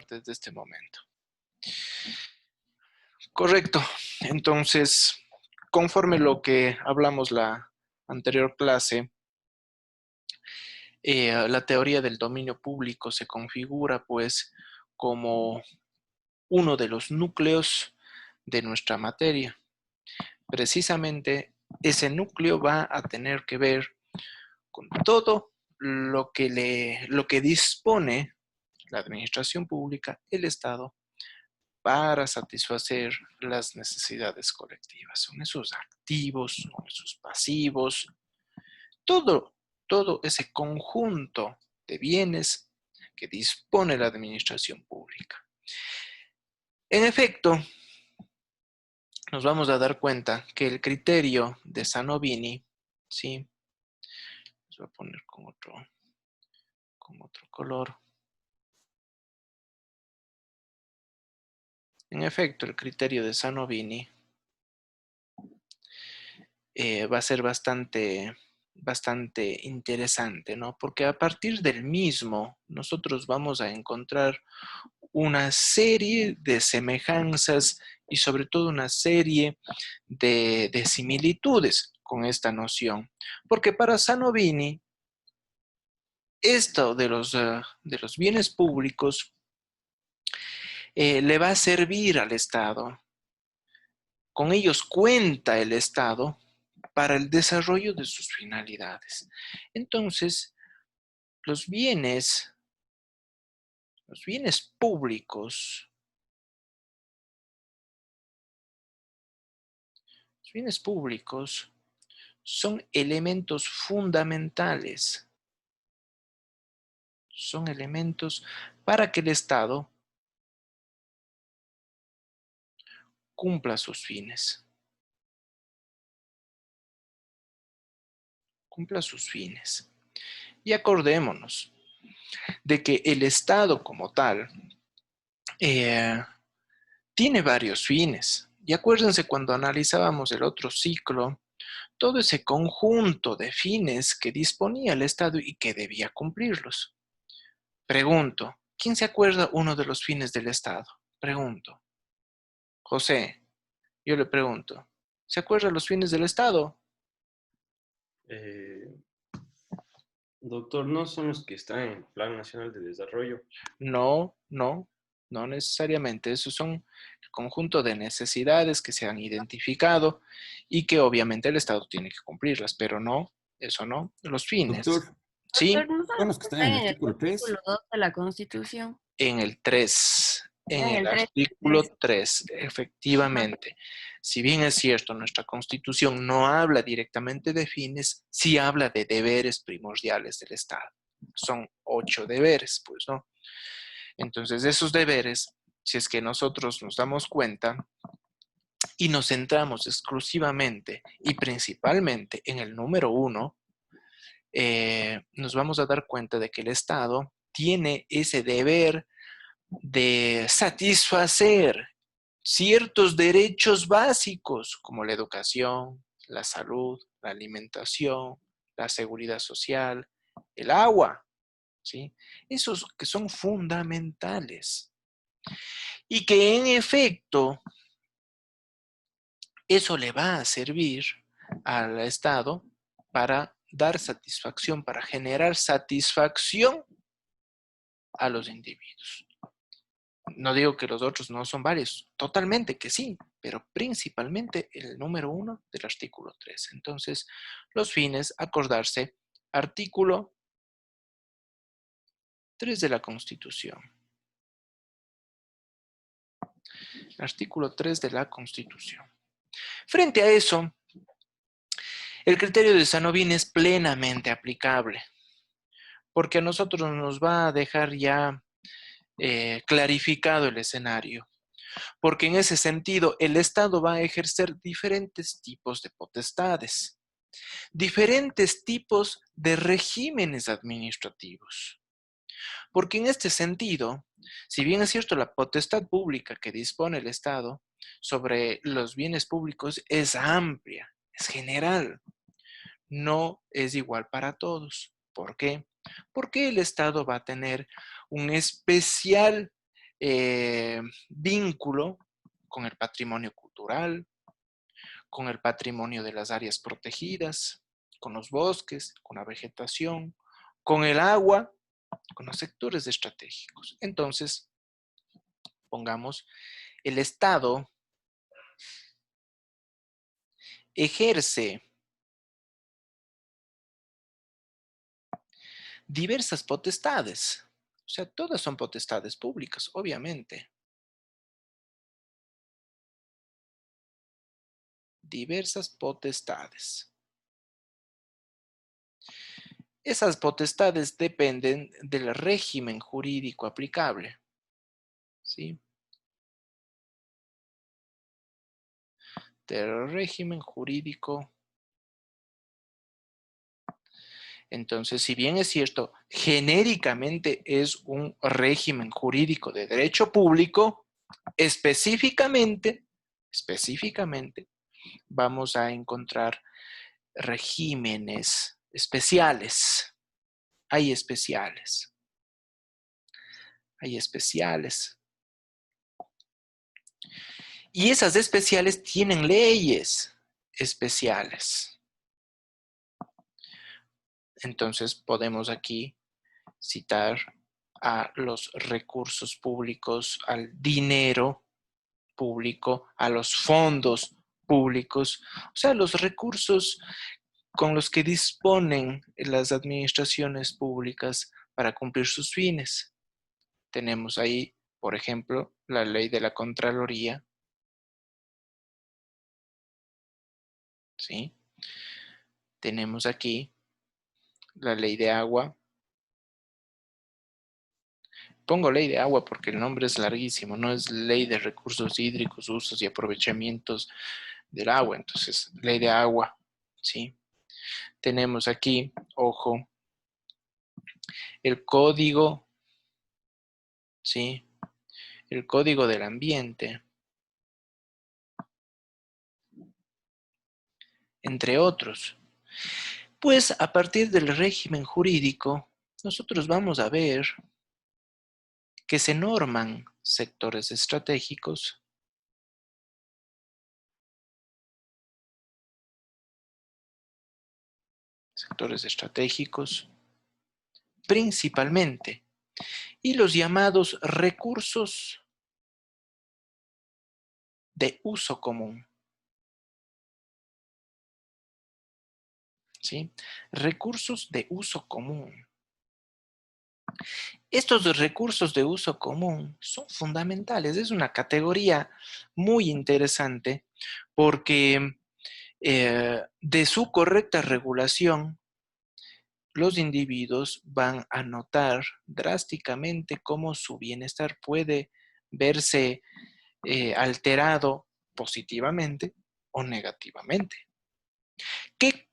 desde este momento. Correcto. Entonces, conforme lo que hablamos la anterior clase, la teoría del dominio público se configura pues como uno de los núcleos de nuestra materia. Precisamente ese núcleo va a tener que ver con todo lo que dispone la administración pública, el Estado, para satisfacer las necesidades colectivas. Son esos activos, son esos pasivos, todo ese conjunto de bienes que dispone la administración pública. En efecto, nos vamos a dar cuenta que el criterio de Sanovini, ¿sí? Les voy a poner con otro color. En efecto, el criterio de Sanovini va a ser bastante interesante, ¿no? Porque a partir del mismo nosotros vamos a encontrar una serie de semejanzas y sobre todo una serie de similitudes con esta noción. Porque para Sanovini, esto de los bienes públicos le va a servir al Estado. Con ellos cuenta el Estado para el desarrollo de sus finalidades. Entonces, los bienes públicos, son elementos fundamentales, son elementos para que el Estado cumpla sus fines. Y acordémonos de que el Estado como tal tiene varios fines. Y acuérdense cuando analizábamos el otro ciclo, todo ese conjunto de fines que disponía el Estado y que debía cumplirlos. Pregunto, ¿quién se acuerda uno de los fines del Estado? Pregunto. José, yo le pregunto, ¿se acuerda los fines del Estado? Doctor, ¿no son los que están en el Plan Nacional de Desarrollo? No necesariamente. Esos son el conjunto de necesidades que se han identificado y que obviamente el Estado tiene que cumplirlas, pero no, eso no. Los fines, Doctor, ¿sí? Doctor, ¿no son son los los que que están están en el en el artículo 3. artículo 2 de la Constitución? En el 3, en En el el 3. artículo 3, efectivamente. Si bien es cierto, nuestra Constitución no habla directamente de fines, sí habla de deberes primordiales del Estado. Son 8 deberes, pues, ¿no? Entonces, esos deberes, si es que nosotros nos damos cuenta y nos centramos exclusivamente y principalmente en el número 1, nos vamos a dar cuenta de que el Estado tiene ese deber de satisfacer ciertos derechos básicos como la educación, la salud, la alimentación, la seguridad social, el agua, ¿sí? Esos que son fundamentales. Y que en efecto, eso le va a servir al Estado para dar satisfacción, para generar satisfacción a los individuos. No digo que los otros no son varios, totalmente que sí, pero principalmente el número 1 del artículo 3. Entonces, los fines, acordarse, artículo 3 de la Constitución. Artículo 3 de la Constitución. Frente a eso, el criterio de Sanovini es plenamente aplicable, porque a nosotros nos va a dejar ya clarificado el escenario. Porque en ese sentido, el Estado va a ejercer diferentes tipos de potestades, diferentes tipos de regímenes administrativos. Porque en este sentido, si bien es cierto la potestad pública que dispone el Estado sobre los bienes públicos es amplia, es general, no es igual para todos. ¿Por qué? Porque el Estado va a tener un especial vínculo con el patrimonio cultural, con el patrimonio de las áreas protegidas, con los bosques, con la vegetación, con el agua, con los sectores estratégicos. Entonces, pongamos, el Estado ejerce diversas potestades. O sea, todas son potestades públicas, obviamente. Diversas potestades. Esas potestades dependen del régimen jurídico aplicable. ¿Sí? Del régimen jurídico. Entonces, si bien es cierto, genéricamente es un régimen jurídico de derecho público, específicamente, vamos a encontrar regímenes especiales. Hay especiales. Hay especiales. Y esas especiales tienen leyes especiales. Entonces podemos aquí citar a los recursos públicos, al dinero público, a los fondos públicos, o sea, los recursos con los que disponen las administraciones públicas para cumplir sus fines. Tenemos ahí, por ejemplo, la ley de la Contraloría, ¿sí? Tenemos aquí la ley de agua. Pongo ley de agua porque el nombre es larguísimo, no es ley de recursos hídricos, usos y aprovechamientos del agua. Entonces, ley de agua, ¿sí? Tenemos aquí, ojo, el código, ¿sí? El código del ambiente, entre otros. Pues a partir del régimen jurídico, nosotros vamos a ver que se norman sectores estratégicos, principalmente, y los llamados recursos de uso común. ¿Sí? Recursos de uso común. Estos recursos de uso común son fundamentales. Es una categoría muy interesante porque de su correcta regulación, los individuos van a notar drásticamente cómo su bienestar puede verse alterado positivamente o negativamente, que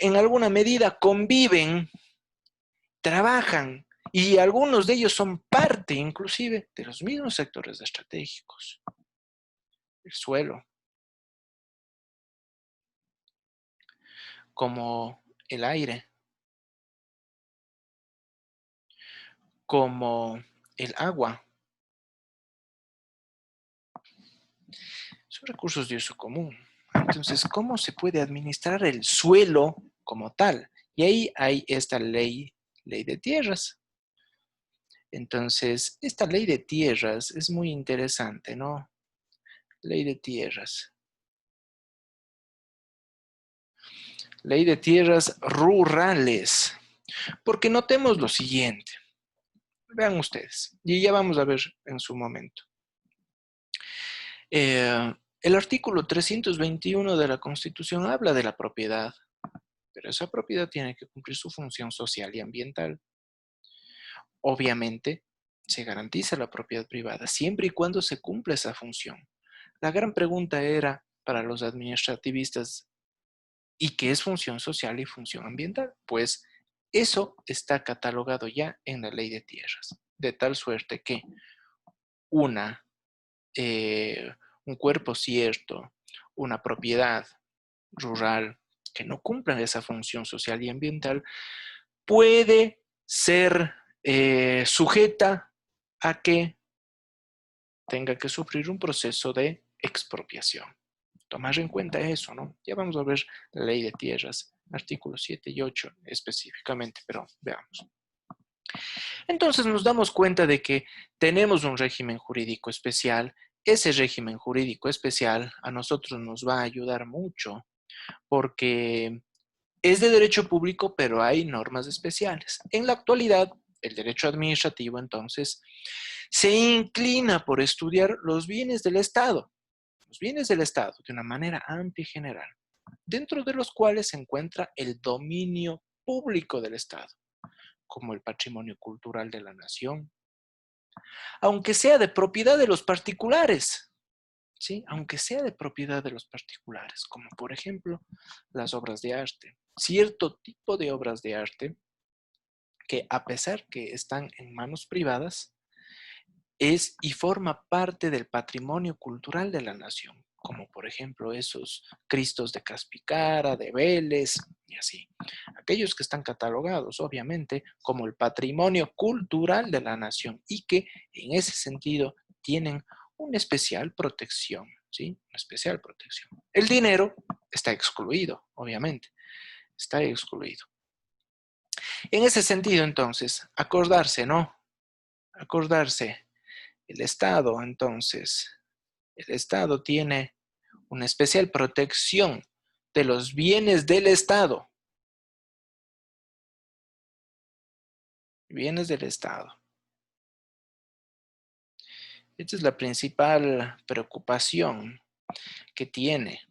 en alguna medida conviven, trabajan y algunos de ellos son parte inclusive de los mismos sectores estratégicos. El suelo, como el aire, como el agua. Son recursos de uso común. Entonces, ¿cómo se puede administrar el suelo como tal? Y ahí hay esta ley de tierras. Entonces, esta ley de tierras es muy interesante, ¿no? Ley de tierras. Ley de tierras rurales. Porque notemos lo siguiente. Vean ustedes, y ya vamos a ver en su momento. El artículo 321 de la Constitución habla de la propiedad, pero esa propiedad tiene que cumplir su función social y ambiental. Obviamente, se garantiza la propiedad privada siempre y cuando se cumpla esa función. La gran pregunta era para los administrativistas, ¿y qué es función social y función ambiental? Pues eso está catalogado ya en la ley de tierras, de tal suerte que un cuerpo cierto, una propiedad rural que no cumpla esa función social y ambiental puede ser sujeta a que tenga que sufrir un proceso de expropiación. Tomar en cuenta eso, ¿no? Ya vamos a ver la ley de tierras, artículos 7 y 8 específicamente, pero veamos. Entonces nos damos cuenta de que tenemos un régimen jurídico especial. Ese régimen jurídico especial a nosotros nos va a ayudar mucho porque es de derecho público, pero hay normas especiales. En la actualidad, el derecho administrativo, entonces, se inclina por estudiar los bienes del Estado de una manera amplia y general, dentro de los cuales se encuentra el dominio público del Estado, como el patrimonio cultural de la nación, aunque sea de propiedad de los particulares, ¿sí? Aunque sea de propiedad de los particulares, como por ejemplo las obras de arte, cierto tipo de obras de arte que a pesar que están en manos privadas, es y forma parte del patrimonio cultural de la nación, como por ejemplo esos Cristos de Caspicara, de Vélez y así. Aquellos que están catalogados, obviamente, como el patrimonio cultural de la nación y que en ese sentido tienen una especial protección, ¿sí? Una especial protección. El dinero está excluido, obviamente, está excluido. En ese sentido, entonces, acordarse, ¿no? Acordarse. El Estado, entonces, el Estado tiene una especial protección de los bienes del Estado. Bienes del Estado. Esta es la principal preocupación que tiene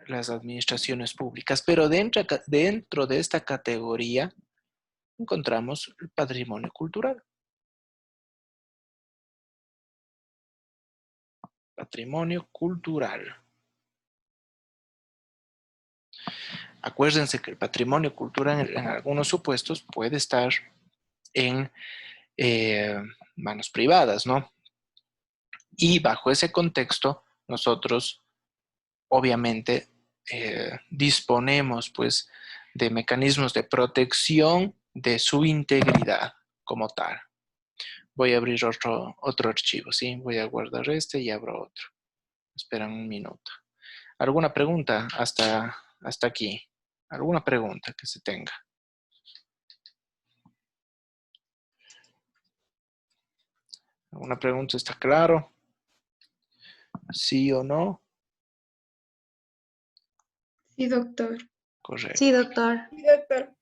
las administraciones públicas. Pero dentro de esta categoría encontramos el patrimonio cultural. Patrimonio cultural. Acuérdense que el patrimonio cultural en algunos supuestos puede estar en manos privadas, ¿no? Y bajo ese contexto, nosotros obviamente disponemos pues de mecanismos de protección de su integridad como tal. Voy a abrir otro archivo, ¿sí? Voy a guardar este y abro otro. Esperan un minuto. ¿Alguna pregunta hasta aquí? ¿Alguna pregunta que se tenga? ¿Alguna pregunta? ¿Está claro? ¿Sí o no? Sí, doctor. Correcto. Sí, doctor. Sí, doctor.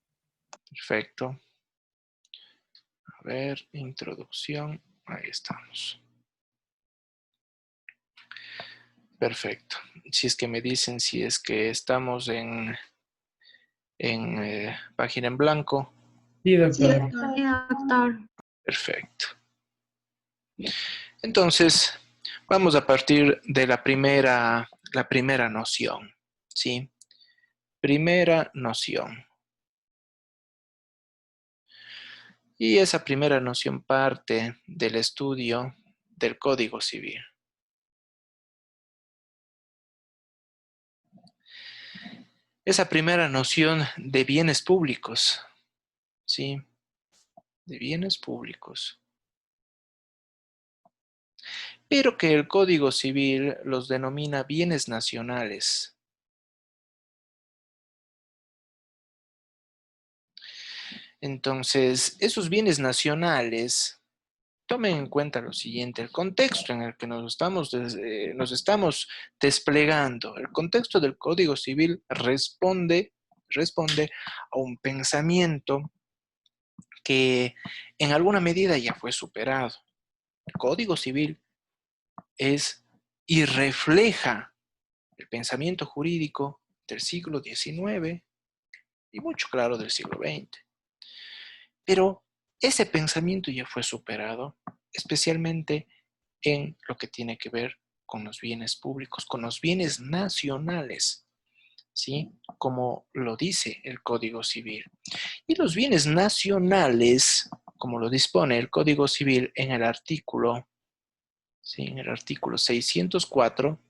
Perfecto. A ver, introducción. Ahí estamos. Perfecto. Si es que me dicen si es que estamos en página en blanco. Sí, doctor. Sí, doctor. Perfecto. Entonces, vamos a partir de la primera noción, ¿sí? Primera noción. Y esa primera noción parte del estudio del Código Civil. Esa primera noción de bienes públicos, ¿sí? De bienes públicos. Pero que el Código Civil los denomina bienes nacionales. Entonces, esos bienes nacionales, tomen en cuenta lo siguiente, el contexto en el que nos estamos desplegando. El contexto del Código Civil responde a un pensamiento que en alguna medida ya fue superado. El Código Civil es y refleja el pensamiento jurídico del siglo XIX y mucho claro del siglo XX. Pero ese pensamiento ya fue superado, especialmente en lo que tiene que ver con los bienes públicos, con los bienes nacionales, ¿sí? Como lo dice el Código Civil. Y los bienes nacionales, como lo dispone el Código Civil en el artículo, ¿sí? En el artículo 604,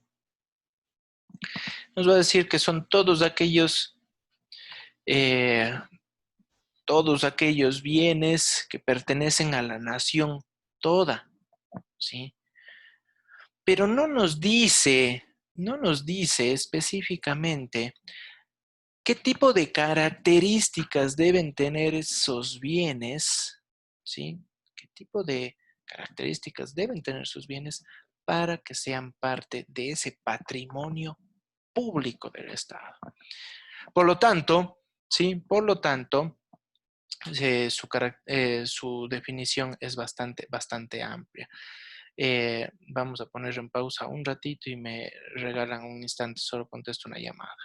nos va a decir que son todos aquellos bienes que pertenecen a la nación toda, ¿sí? Pero no nos dice específicamente qué tipo de características deben tener esos bienes, ¿sí? ¿Qué tipo de características deben tener sus bienes para que sean parte de ese patrimonio público del Estado? Por lo tanto, ¿sí? Por lo tanto, su definición es bastante amplia. Vamos a poner en pausa un ratito y me regalan un instante, solo contesto una llamada.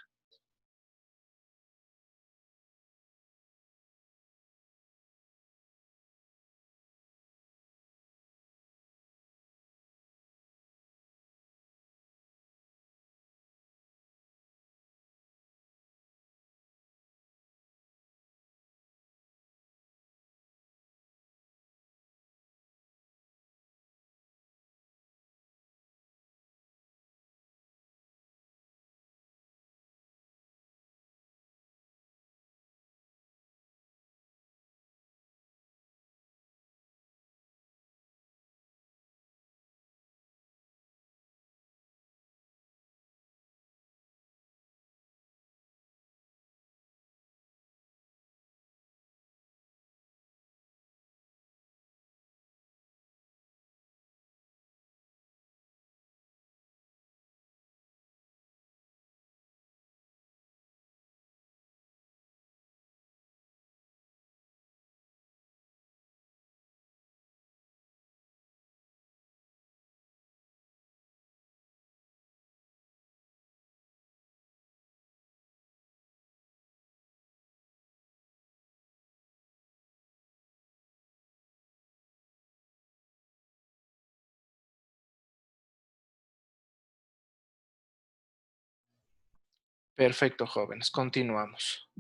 Perfecto, jóvenes, continuamos.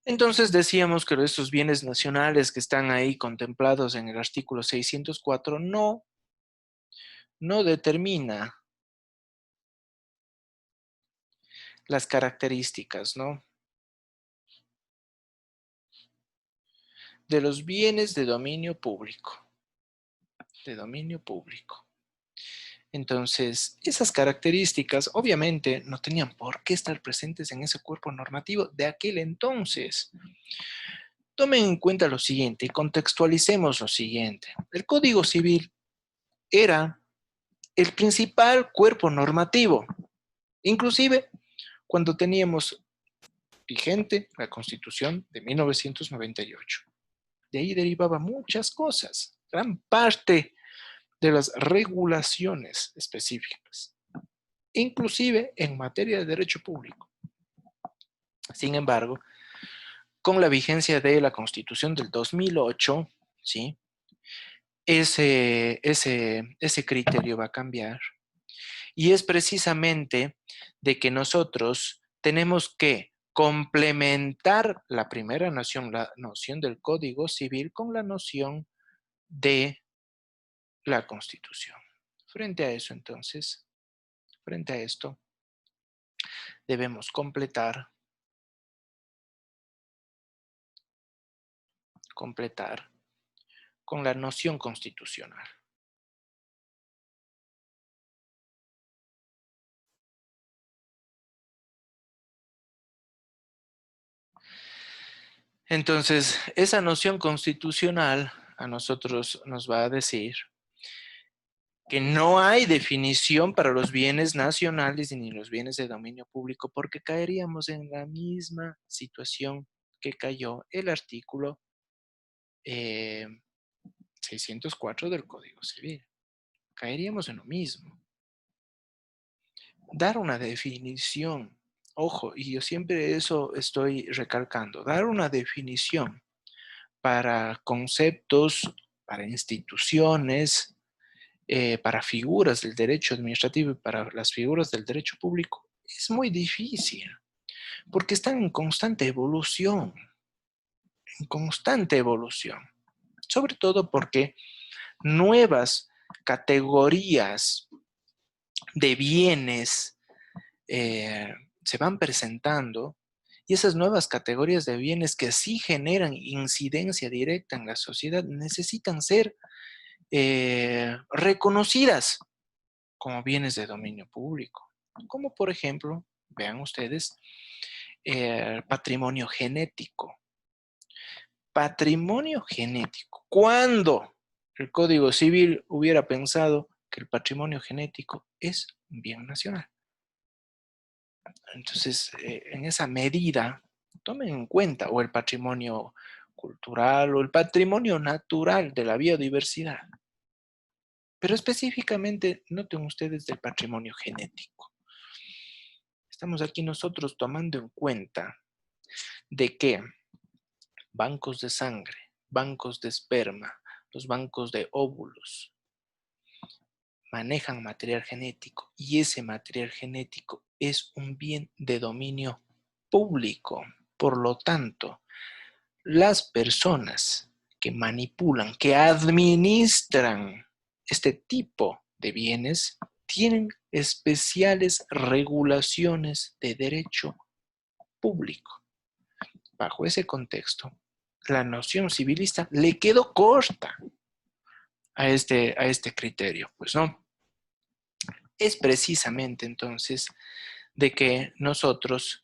Entonces decíamos que estos bienes nacionales que están ahí contemplados en el artículo 604 no determina las características, ¿no? De los bienes de dominio público. De dominio público. Entonces, esas características obviamente no tenían por qué estar presentes en ese cuerpo normativo de aquel entonces. Tomen en cuenta lo siguiente y contextualicemos lo siguiente. El Código Civil era el principal cuerpo normativo, inclusive cuando teníamos vigente la Constitución de 1998. De ahí derivaba muchas cosas, gran parte de las regulaciones específicas, inclusive en materia de derecho público. Sin embargo, con la vigencia de la Constitución del 2008, ¿sí? Ese criterio va a cambiar. Y es precisamente de que nosotros tenemos que complementar la primera noción, la noción del Código Civil, con la noción de la Constitución. Frente a eso, entonces, frente a esto, debemos completar con la noción constitucional. Entonces, esa noción constitucional a nosotros nos va a decir que no hay definición para los bienes nacionales ni los bienes de dominio público, porque caeríamos en la misma situación que cayó el artículo 604 del Código Civil. Caeríamos en lo mismo. Dar una definición, ojo, y yo siempre eso estoy recalcando, dar una definición para conceptos, para instituciones, para figuras del derecho administrativo y para las figuras del derecho público es muy difícil, porque están en constante evolución, sobre todo porque nuevas categorías de bienes se van presentando, y esas nuevas categorías de bienes que sí generan incidencia directa en la sociedad necesitan ser reconocidas como bienes de dominio público. Como por ejemplo, vean ustedes, el patrimonio genético. Patrimonio genético. ¿Cuándo el Código Civil hubiera pensado que el patrimonio genético es un bien nacional? Entonces, en esa medida, tomen en cuenta o el patrimonio cultural o el patrimonio natural de la biodiversidad. Pero específicamente, noten ustedes del patrimonio genético. Estamos aquí nosotros tomando en cuenta de que bancos de sangre, bancos de esperma, los bancos de óvulos, manejan material genético y ese material genético es un bien de dominio público. Por lo tanto, las personas que manipulan, que administran este tipo de bienes, tienen especiales regulaciones de derecho público. Bajo ese contexto, la noción civilista le quedó corta a este criterio, pues no. Es precisamente entonces de que nosotros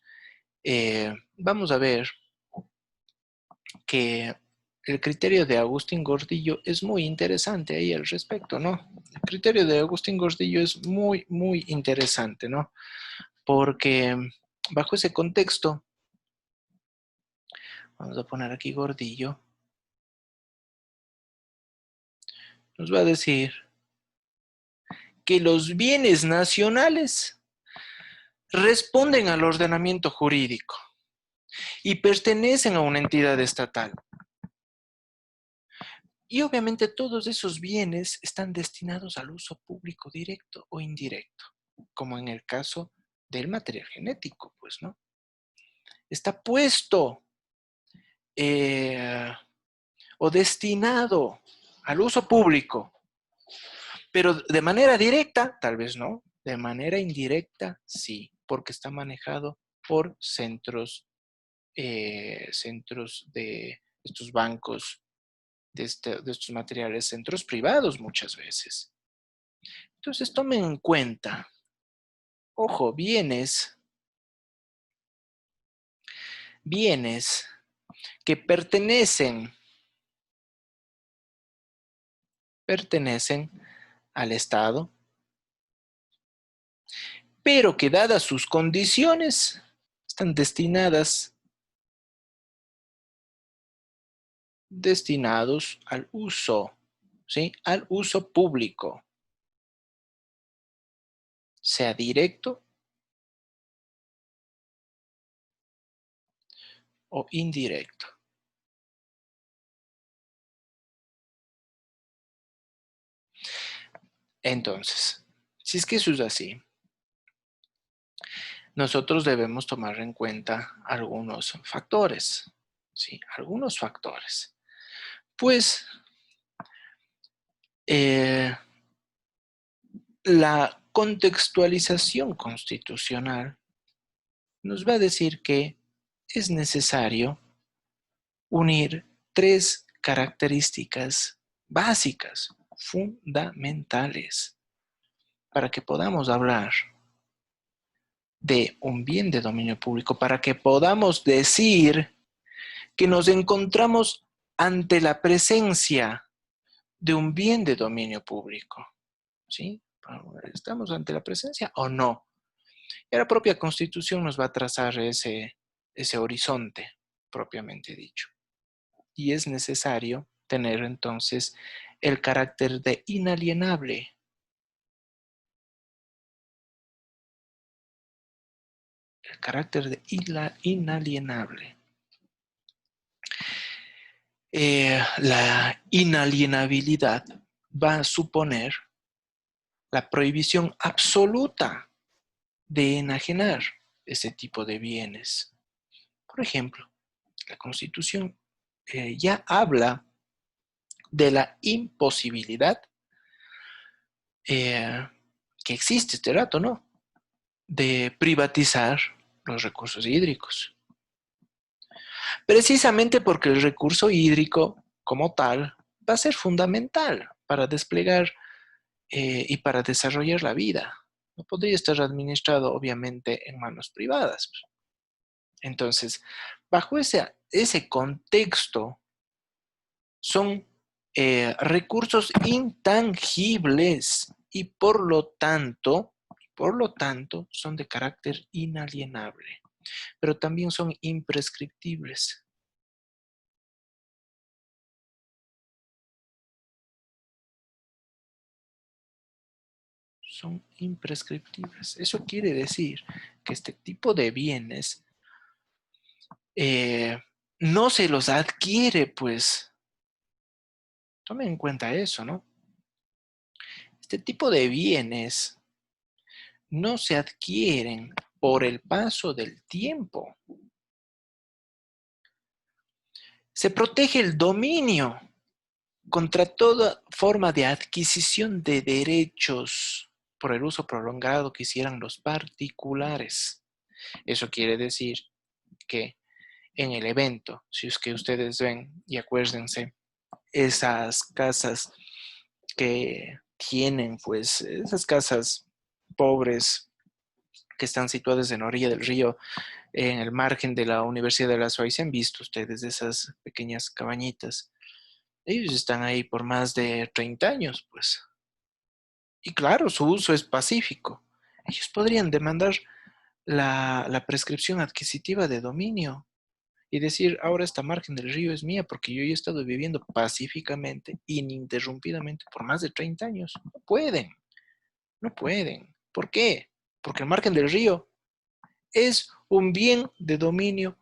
vamos a ver que el criterio de Agustín Gordillo es muy interesante ahí al respecto, ¿no? El criterio de Agustín Gordillo es muy, muy interesante, ¿no? Porque bajo ese contexto, vamos a poner aquí Gordillo, nos va a decir que los bienes nacionales responden al ordenamiento jurídico y pertenecen a una entidad estatal. Y obviamente todos esos bienes están destinados al uso público directo o indirecto, como en el caso del material genético, pues, ¿no? Está puesto o destinado al uso público, pero de manera directa, tal vez no, de manera indirecta, sí, porque está manejado por centros de estos bancos, de estos materiales, centros privados muchas veces. Entonces tomen en cuenta, ojo, bienes que pertenecen al Estado, pero que dadas sus condiciones están destinados al uso, ¿sí? Al uso público, sea directo o indirecto. Entonces, si es que eso es así, nosotros debemos tomar en cuenta algunos factores, ¿sí? Algunos factores. Pues, la contextualización constitucional nos va a decir que es necesario unir tres características básicas, fundamentales, para que podamos hablar de un bien de dominio público, para que podamos decir que nos encontramos ante la presencia de un bien de dominio público. ¿Sí? ¿Estamos ante la presencia o no? Y la propia Constitución nos va a trazar ese horizonte, propiamente dicho. Y es necesario tener entonces el carácter de inalienable. El carácter de inalienable. La inalienabilidad va a suponer la prohibición absoluta de enajenar ese tipo de bienes. Por ejemplo, la Constitución ya habla de la imposibilidad que existe este rato, ¿no? De privatizar los recursos hídricos. Precisamente porque el recurso hídrico, como tal, va a ser fundamental para desplegar y para desarrollar la vida. No podría estar administrado, obviamente, en manos privadas. Entonces, bajo ese contexto, son recursos intangibles y por lo tanto, son de carácter inalienable, pero también son imprescriptibles. Son imprescriptibles. Eso quiere decir que este tipo de bienes no se los adquiere, pues. Tomen en cuenta eso, ¿no? Este tipo de bienes no se adquieren por el paso del tiempo. Se protege el dominio contra toda forma de adquisición de derechos por el uso prolongado que hicieran los particulares. Eso quiere decir que en el evento, si es que ustedes ven, y acuérdense, esas casas que tienen, pues, esas casas pobres que están situadas en la orilla del río, en el margen de la Universidad de la SUAY, se han visto ustedes esas pequeñas cabañitas. Ellos están ahí por más de 30 años, pues. Y claro, su uso es pacífico. Ellos podrían demandar la prescripción adquisitiva de dominio y decir, ahora esta margen del río es mía porque yo he estado viviendo pacíficamente, ininterrumpidamente por más de 30 años. No pueden, no pueden. ¿Por qué? Porque el margen del río es un bien de dominio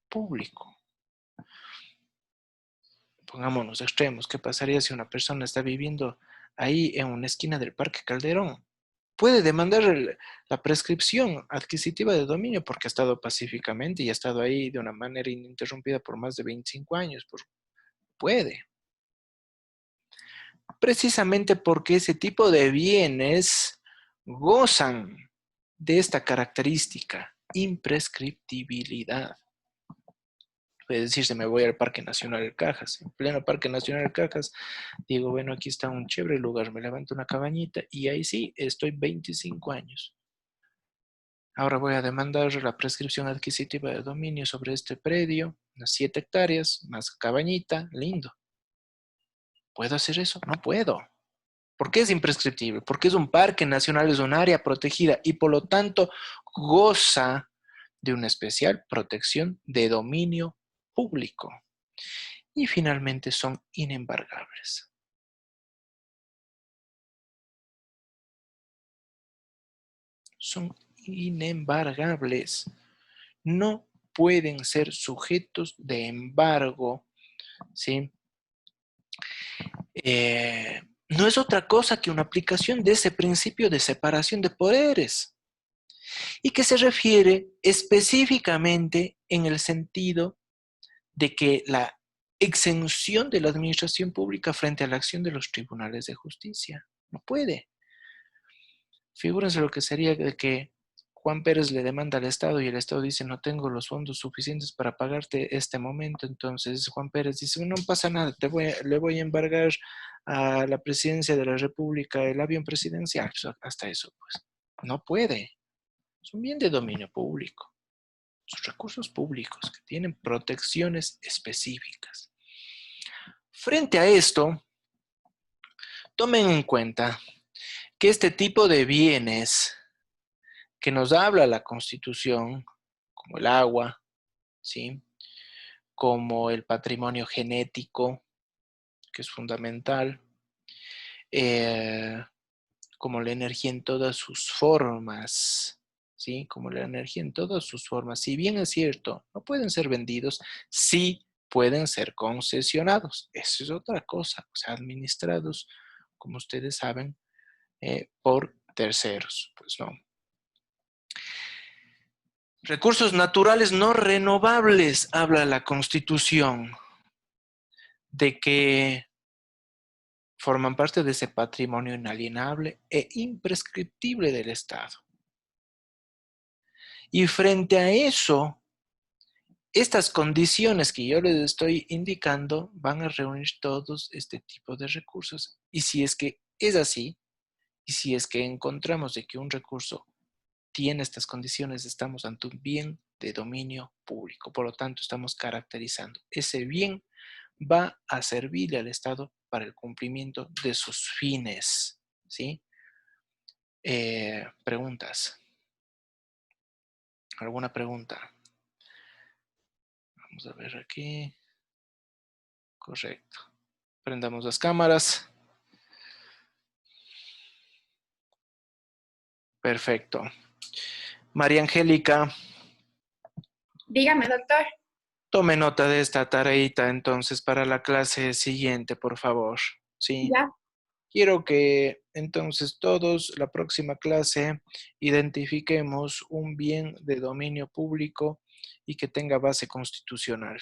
público. Pongámonos extremos. ¿Qué pasaría si una persona está viviendo ahí en una esquina del Parque Calderón? Puede demandar la prescripción adquisitiva de dominio porque ha estado pacíficamente y ha estado ahí de una manera ininterrumpida por más de 25 años. Puede. Precisamente porque ese tipo de bienes gozan de esta característica, imprescriptibilidad. Puede decirse, me voy al Parque Nacional del Cajas. En pleno Parque Nacional del Cajas, digo, bueno, aquí está un chévere lugar, me levanto una cabañita y ahí sí, estoy 25 años. Ahora voy a demandar la prescripción adquisitiva de dominio sobre este predio, unas 7 hectáreas, más cabañita, lindo. ¿Puedo hacer eso? No puedo. ¿Por qué es imprescriptible? Porque es un parque nacional, es un área protegida y por lo tanto goza de una especial protección de dominio público. Y finalmente son inembargables. Son inembargables. No pueden ser sujetos de embargo, ¿sí? No es otra cosa que una aplicación de ese principio de separación de poderes y que se refiere específicamente en el sentido de que la exención de la administración pública frente a la acción de los tribunales de justicia. No puede. Figúrense lo que sería de que Juan Pérez le demanda al Estado y el Estado dice no tengo los fondos suficientes para pagarte este momento. Entonces Juan Pérez dice no pasa nada, le voy a embargar a la presidencia de la República el avión presidencial. Pues hasta eso, pues. No puede. Es un bien de dominio público. Son recursos públicos que tienen protecciones específicas. Frente a esto, tomen en cuenta que este tipo de bienes que nos habla la Constitución, como el agua, ¿sí? Como el patrimonio genético, que es fundamental, como la energía en todas sus formas, ¿sí? Como la energía en todas sus formas. Si bien es cierto, no pueden ser vendidos, sí pueden ser concesionados. Eso es otra cosa, o sea, administrados, como ustedes saben, por terceros, pues no. Recursos naturales no renovables, habla la Constitución, de que forman parte de ese patrimonio inalienable e imprescriptible del Estado. Y frente a eso, Estas condiciones que yo les estoy indicando van a reunir todos este tipo de recursos. Y si es que es así, y si es que encontramos de que un recurso tiene estas condiciones, estamos ante un bien de dominio público. Por lo tanto, estamos caracterizando. Ese bien va a servirle al Estado para el cumplimiento de sus fines. ¿Sí? Preguntas. ¿Alguna pregunta? Vamos a ver aquí. Correcto. Prendamos las cámaras. Perfecto. María Angélica, Dígame, doctor. tome nota de esta tareita entonces para la clase siguiente, por favor. ¿Sí? Ya. Quiero que entonces todos, la próxima clase, identifiquemos un bien de dominio público y que tenga base constitucional.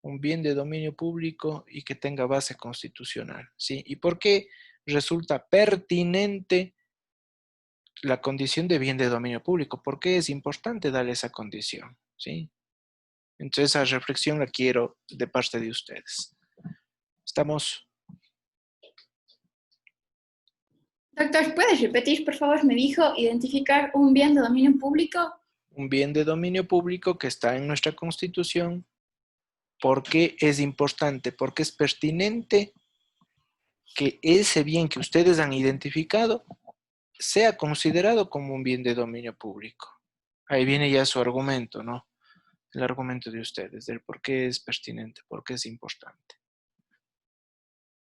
Un bien de dominio público y que tenga base constitucional. ¿Sí? ¿Y por qué resulta pertinente la condición de bien de dominio público? ¿Por qué es importante darle esa condición? ¿Sí? Entonces esa reflexión la quiero de parte de ustedes. ¿Estamos? Doctor, ¿puedes repetir, por favor? Me dijo identificar un bien de dominio público. Un bien de dominio público que está en nuestra Constitución. ¿Por qué es importante? Porque es pertinente que ese bien que ustedes han identificado sea considerado como un bien de dominio público. Ahí viene ya su argumento, ¿no? El argumento de ustedes, del por qué es pertinente, por qué es importante.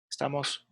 ¿Estamos?